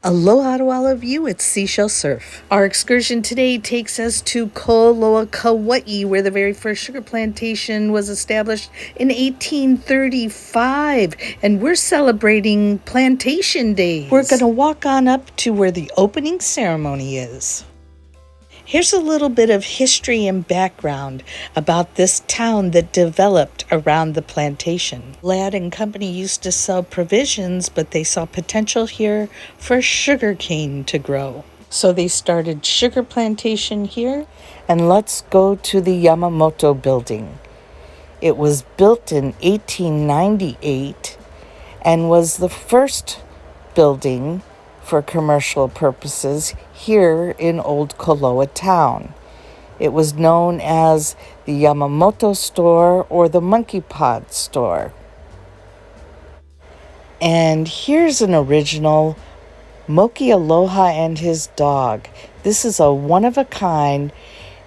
Aloha to all of you, it's Seashell Surf. Our excursion today takes us to Kōloa, Kaua'i, where the very first sugar plantation was established in 1835, and we're celebrating Plantation Days. We're going to walk on up to where the opening ceremony is. Here's a little bit of history and background about this town that developed around the plantation. Ladd and Company used to sell provisions, but they saw potential here for sugar cane to grow. So they started sugar plantation here, and let's go to the Yamamoto building. It was built in 1898 and was the first building for commercial purposes here in Old Koloa town. It was known as the Yamamoto store or the Monkey Pod store. And here's an original Moki Aloha and his dog. This is a one-of-a-kind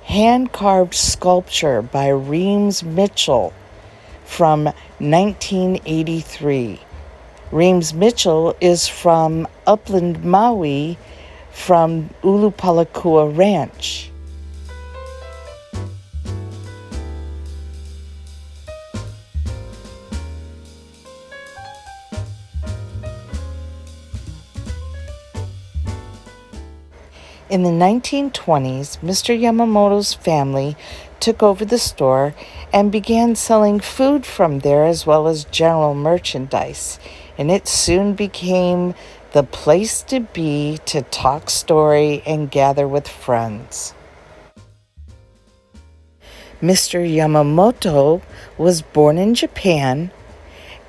hand-carved sculpture by Reams Mitchell from 1983. Reams Mitchell is from Upland, Maui, from Ulupalakua Ranch. In the 1920s, Mr. Yamamoto's family took over the store and began selling food from there as well as general merchandise. And it soon became the place to be to talk story and gather with friends. Mr. Yamamoto was born in Japan,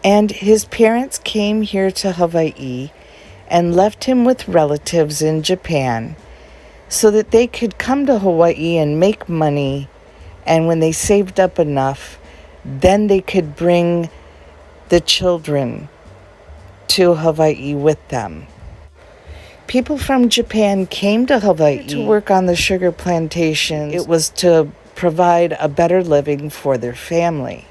and his parents came here to Hawaii and left him with relatives in Japan so that they could come to Hawaii and make money, and when they saved up enough, then they could bring the children to Hawaii with them. People from Japan came to Hawaii to work on the sugar plantations. It was to provide a better living for their family.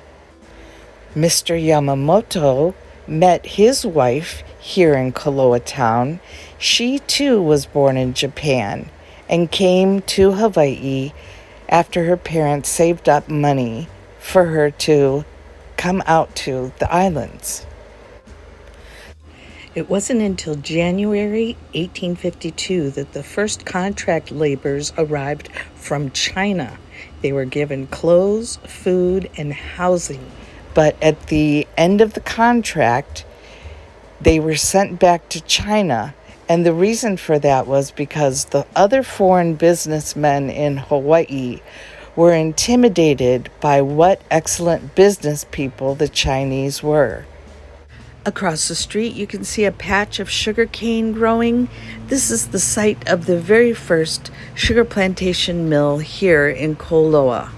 Mr. Yamamoto met his wife here in Koloa town. She too was born in Japan and came to Hawaii after her parents saved up money for her to come out to the islands. It wasn't until January 1852 that the first contract laborers arrived from China. They were given clothes, food, and housing. But at the end of the contract, they were sent back to China. And the reason for that was because the other foreign businessmen in Hawaii were intimidated by what excellent business people the Chinese were. Across the street, you can see a patch of sugar cane growing. This is the site of the very first sugar plantation mill here in Kōloa.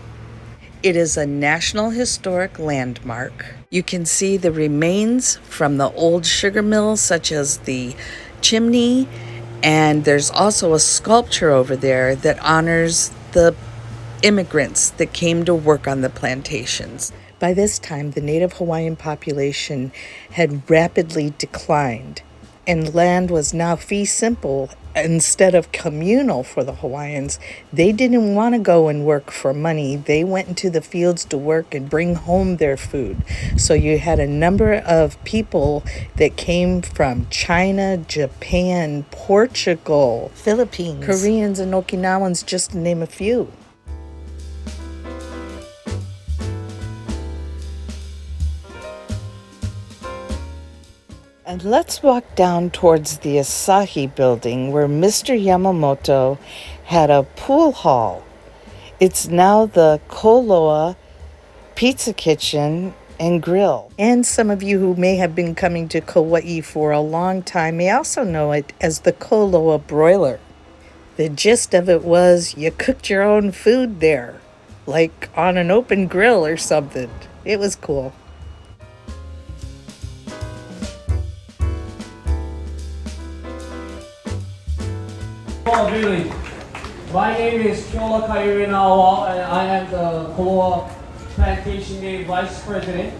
It is a National Historic Landmark. You can see the remains from the old sugar mill, such as the chimney, and there's also a sculpture over there that honors the immigrants that came to work on the plantations. By this time, the native Hawaiian population had rapidly declined, and land was now fee simple instead of communal for the Hawaiians. They didn't want to go and work for money. They went into the fields to work and bring home their food. So you had a number of people that came from China, Japan, Portugal, Philippines, Koreans, and Okinawans, just to name a few. And let's walk down towards the Asahi building where Mr. Yamamoto had a pool hall. It's now the Kōloa Pizza Kitchen and Grill. And some of you who may have been coming to Kaua'i for a long time may also know it as the Kōloa Broiler. The gist of it was you cooked your own food there, like on an open grill or something. It was cool. Oh, really? My name is Kōloa and I am the Koloa Plantation Day Vice President.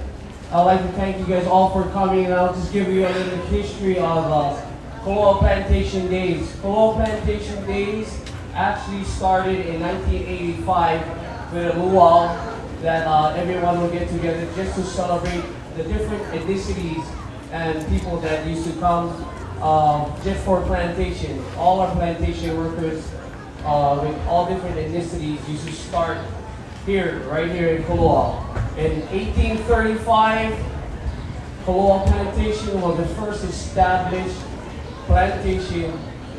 I'd like to thank you guys all for coming, and I'll just give you a little history of Kōloa Plantation Days. Kōloa Plantation Days actually started in 1985 with a luau that everyone will get together just to celebrate the different ethnicities and people that used to come just for plantation. All our plantation workers with all different ethnicities used to start here, right here in Koloa. In 1835, Koloa Plantation was the first established plantation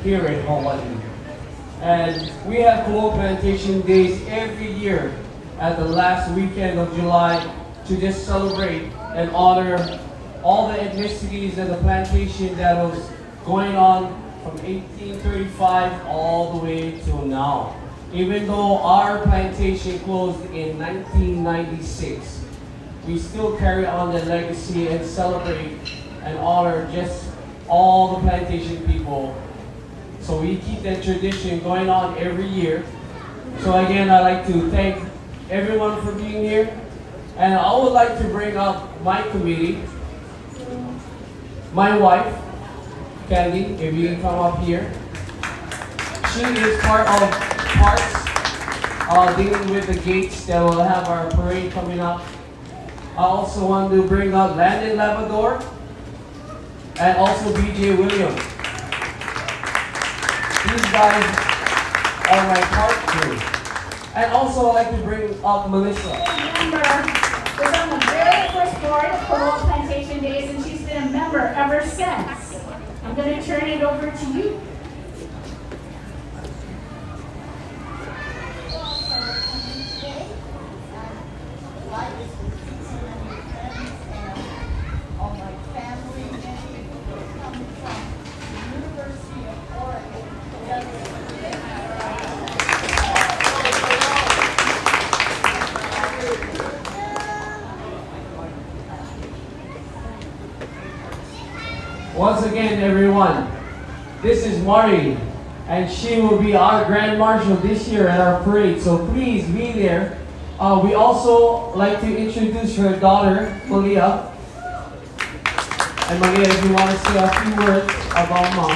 here in Hawaii. And we have Koloa Plantation Days every year at the last weekend of July to just celebrate and honor all the ethnicities and the plantation that was going on from 1835 all the way till now. Even though our plantation closed in 1996, we still carry on the legacy and celebrate and honor just all the plantation people. So we keep that tradition going on every year. So again, I'd like to thank everyone for being here. And I would like to bring up my committee, my wife, Candy, if you can come up here. She is part of parts dealing with the gates that will have our parade coming up. I also want to bring up Landon Lavador and also BJ Williams. These guys are my park crew. And also I'd like to bring up Melissa. Member was on the very first board of Koloa Plantation Days, and she's been a member ever since. I'm going to turn it over to you. Once again, everyone, this is Mari, and she will be our Grand Marshal this year at our parade, so please be there. We also like to introduce her daughter, Malia. And Malia, if you want to say a few words about Mom.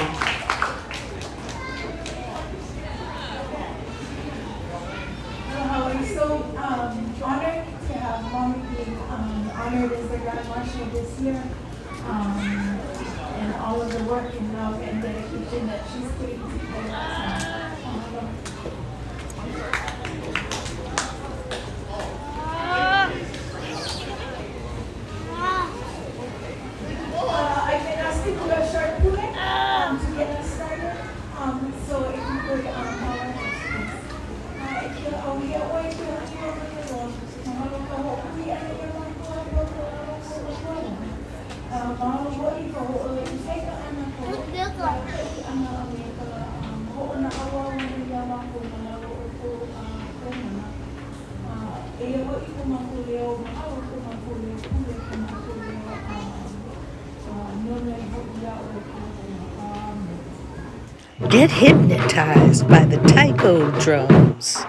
We're so honored to have Mommy being honored as the Grand Marshal this year. And all of the work and love and dedication that she's putting together. I've been asked to do a short poem to get us started. So if you could Get hypnotized by the Taiko drums.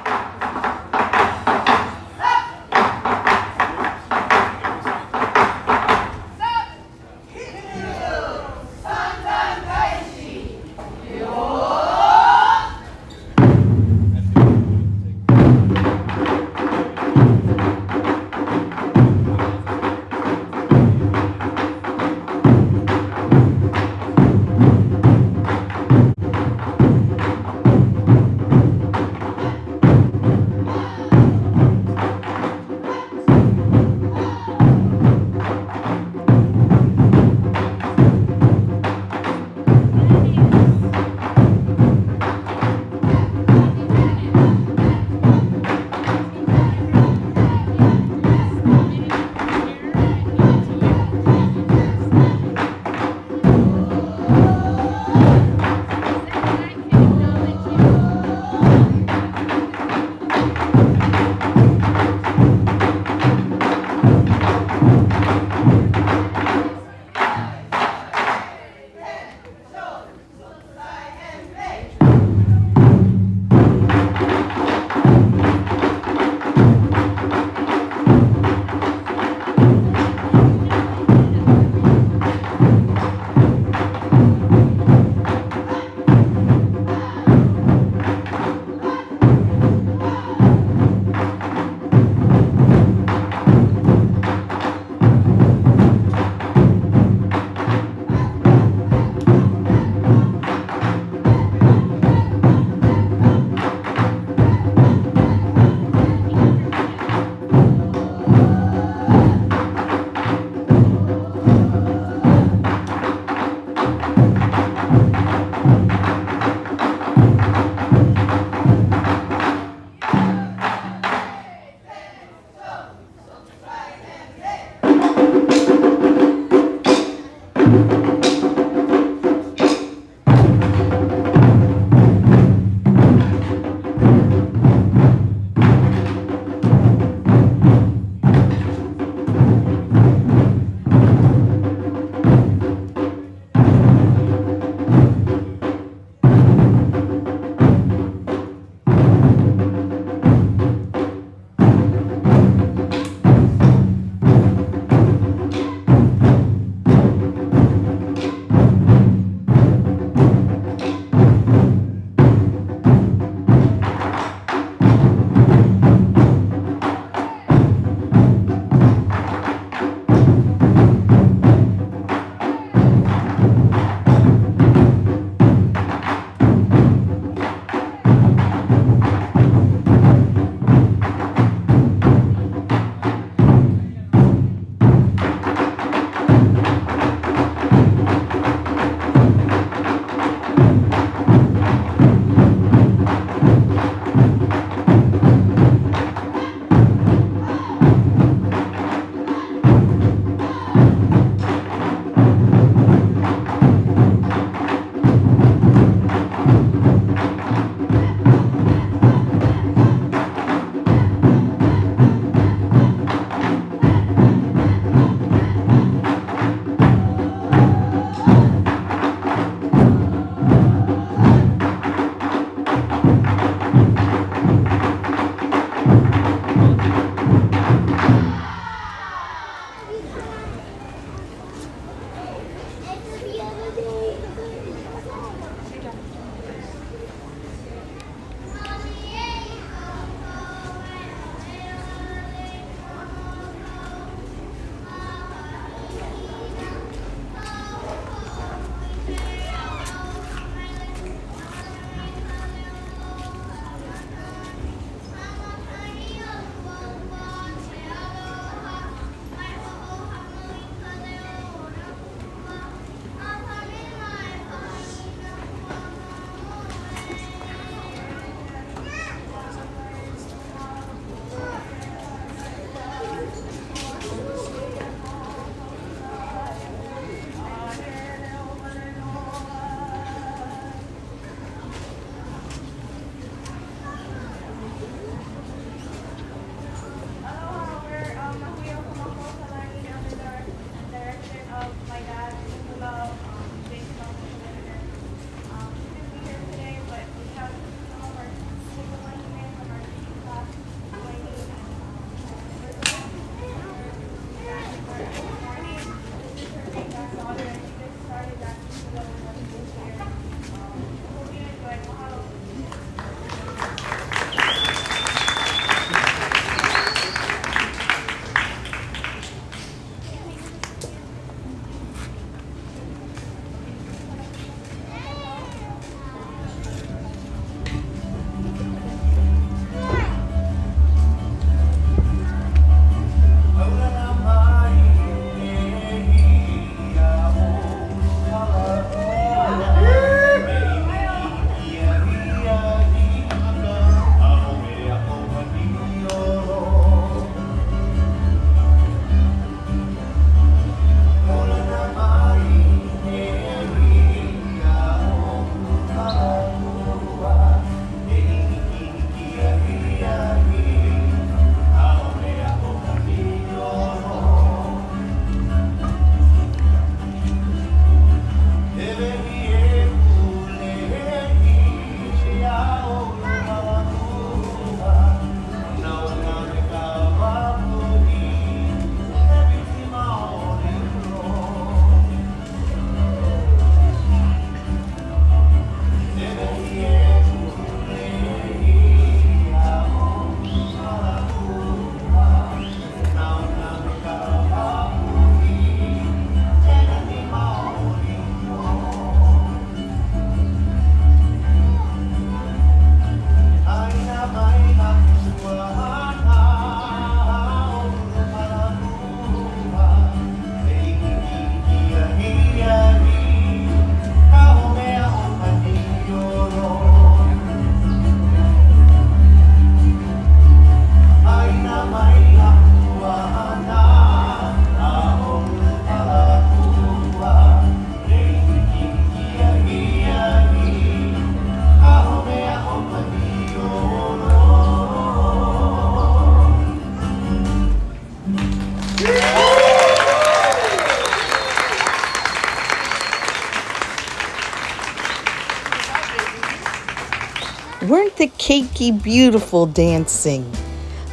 Weren't the keiki beautiful dancing?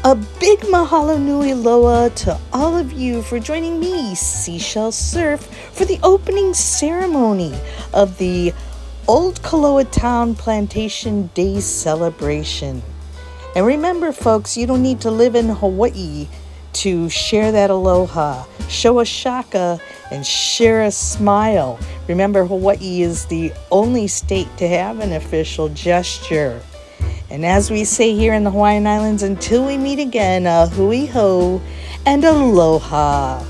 A big mahalo nui loa to all of you for joining me, Seashell Surf, for the opening ceremony of the Old Koloa Town Plantation Days celebration. And remember, folks, you don't need to live in Hawaii to share that aloha. Show a shaka and share a smile. Remember, Hawaii is the only state to have an official gesture. And as we say here in the Hawaiian Islands, until we meet again, a hui ho and aloha.